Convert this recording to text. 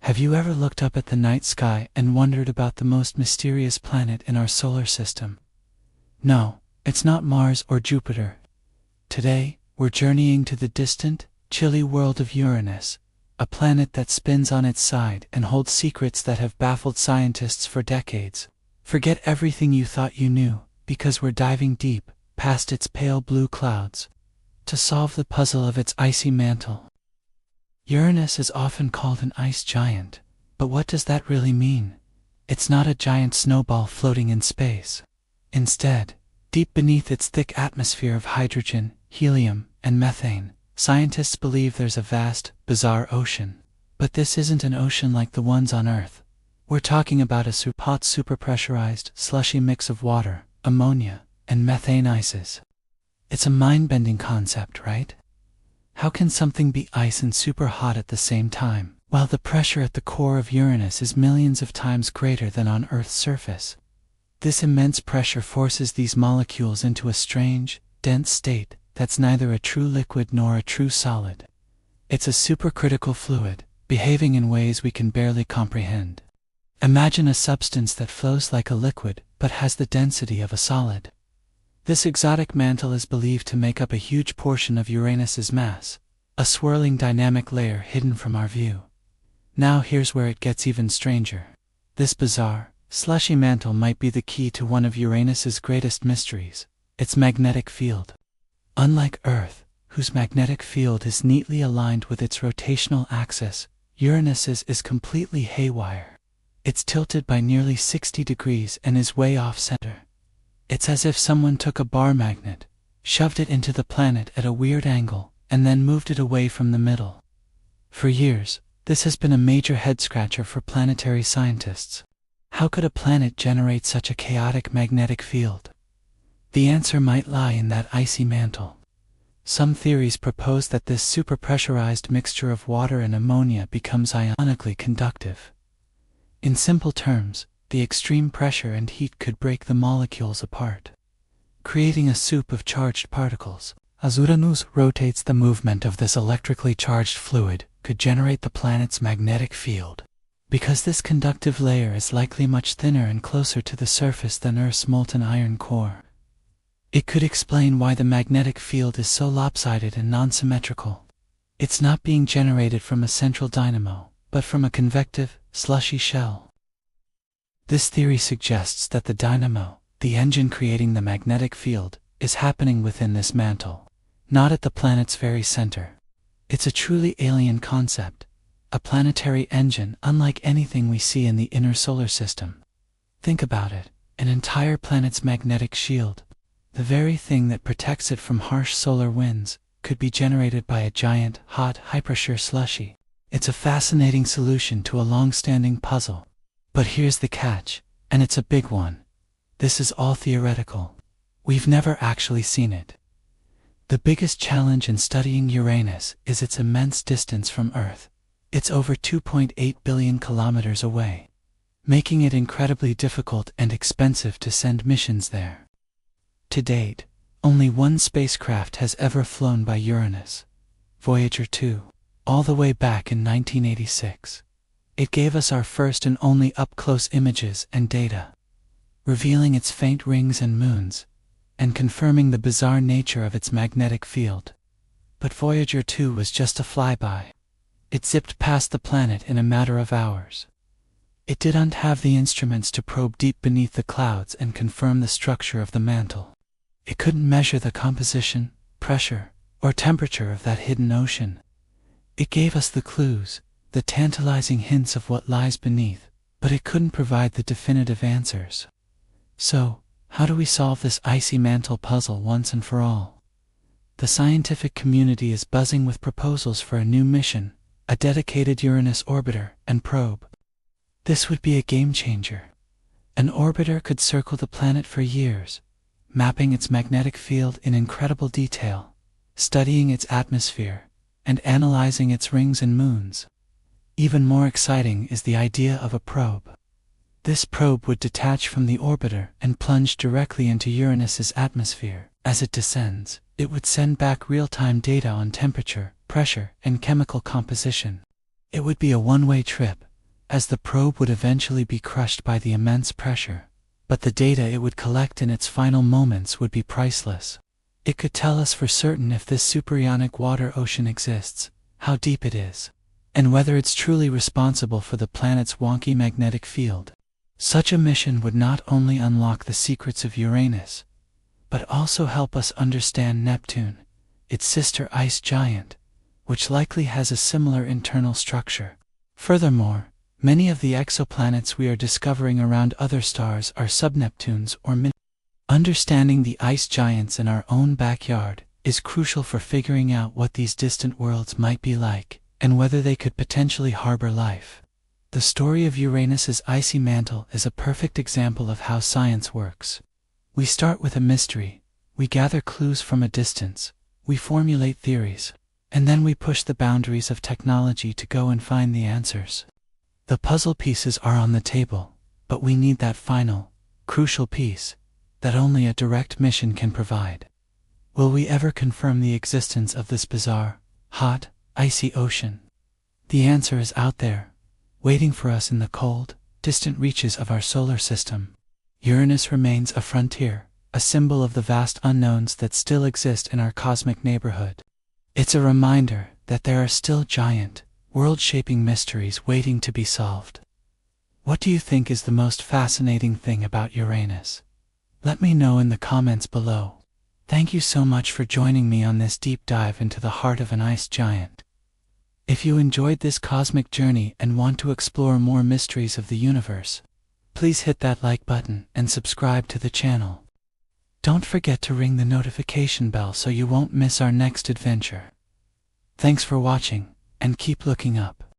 Have you ever looked up at the night sky and wondered about the most mysterious planet in our solar system? No, it's not Mars or Jupiter. Today, we're journeying to the distant, chilly world of Uranus, a planet that spins on its side and holds secrets that have baffled scientists for decades. Forget everything you thought you knew, because we're diving deep, past its pale blue clouds, to solve the puzzle of its icy mantle. Uranus is often called an ice giant, but what does that really mean? It's not a giant snowball floating in space. Instead, deep beneath its thick atmosphere of hydrogen, helium, and methane, scientists believe there's a vast, bizarre ocean. But this isn't an ocean like the ones on Earth. We're talking about a hot superpressurized, slushy mix of water, ammonia, and methane ices. It's a mind-bending concept, right? How can something be ice and super hot at the same time, while the pressure at the core of Uranus is millions of times greater than on Earth's surface? This immense pressure forces these molecules into a strange, dense state that's neither a true liquid nor a true solid. It's a supercritical fluid, behaving in ways we can barely comprehend. Imagine a substance that flows like a liquid, but has the density of a solid. This exotic mantle is believed to make up a huge portion of Uranus's mass, a swirling dynamic layer hidden from our view. Now here's where it gets even stranger. This bizarre, slushy mantle might be the key to one of Uranus's greatest mysteries, its magnetic field. Unlike Earth, whose magnetic field is neatly aligned with its rotational axis, Uranus's is completely haywire. It's tilted by nearly 60 degrees and is way off center. It's as if someone took a bar magnet, shoved it into the planet at a weird angle, and then moved it away from the middle. For years, this has been a major head-scratcher for planetary scientists. How could a planet generate such a chaotic magnetic field? The answer might lie in that icy mantle. Some theories propose that this superpressurized mixture of water and ammonia becomes ionically conductive. In simple terms, the extreme pressure and heat could break the molecules apart, creating a soup of charged particles. As Uranus rotates, the movement of this electrically charged fluid could generate the planet's magnetic field. Because this conductive layer is likely much thinner and closer to the surface than Earth's molten iron core, it could explain why the magnetic field is so lopsided and non-symmetrical. It's not being generated from a central dynamo, but from a convective, slushy shell. This theory suggests that the dynamo, the engine creating the magnetic field, is happening within this mantle, not at the planet's very center. It's a truly alien concept, a planetary engine unlike anything we see in the inner solar system. Think about it, an entire planet's magnetic shield, the very thing that protects it from harsh solar winds, could be generated by a giant, hot, hyperpure slushy. It's a fascinating solution to a long-standing puzzle. But here's the catch, and it's a big one. This is all theoretical. We've never actually seen it. The biggest challenge in studying Uranus is its immense distance from Earth. It's over 2.8 billion kilometers away, making it incredibly difficult and expensive to send missions there. To date, only one spacecraft has ever flown by Uranus, Voyager 2, all the way back in 1986. It gave us our first and only up-close images and data, revealing its faint rings and moons, and confirming the bizarre nature of its magnetic field. But Voyager 2 was just a flyby. It zipped past the planet in a matter of hours. It didn't have the instruments to probe deep beneath the clouds and confirm the structure of the mantle. It couldn't measure the composition, pressure, or temperature of that hidden ocean. It gave us the clues, the tantalizing hints of what lies beneath, but it couldn't provide the definitive answers. So, how do we solve this icy mantle puzzle once and for all? The scientific community is buzzing with proposals for a new mission, a dedicated Uranus orbiter and probe. This would be a game changer. An orbiter could circle the planet for years, mapping its magnetic field in incredible detail, studying its atmosphere, and analyzing its rings and moons. Even more exciting is the idea of a probe. This probe would detach from the orbiter and plunge directly into Uranus's atmosphere. As it descends, it would send back real-time data on temperature, pressure, and chemical composition. It would be a one-way trip, as the probe would eventually be crushed by the immense pressure. But the data it would collect in its final moments would be priceless. It could tell us for certain if this superionic water ocean exists, how deep it is, and whether it's truly responsible for the planet's wonky magnetic field. Such a mission would not only unlock the secrets of Uranus, but also help us understand Neptune, its sister ice giant, which likely has a similar internal structure. Furthermore, many of the exoplanets we are discovering around other stars are subneptunes or mini. Understanding the ice giants in our own backyard is crucial for figuring out what these distant worlds might be like, and whether they could potentially harbor life. The story of Uranus's icy mantle is a perfect example of how science works. We start with a mystery, we gather clues from a distance, we formulate theories, and then we push the boundaries of technology to go and find the answers. The puzzle pieces are on the table, but we need that final, crucial piece that only a direct mission can provide. Will we ever confirm the existence of this bizarre, hot, icy ocean? The answer is out there, waiting for us in the cold, distant reaches of our solar system. Uranus remains a frontier, a symbol of the vast unknowns that still exist in our cosmic neighborhood. It's a reminder that there are still giant, world-shaping mysteries waiting to be solved. What do you think is the most fascinating thing about Uranus? Let me know in the comments below. Thank you so much for joining me on this deep dive into the heart of an ice giant. If you enjoyed this cosmic journey and want to explore more mysteries of the universe, please hit that like button and subscribe to the channel. Don't forget to ring the notification bell so you won't miss our next adventure. Thanks for watching, and keep looking up.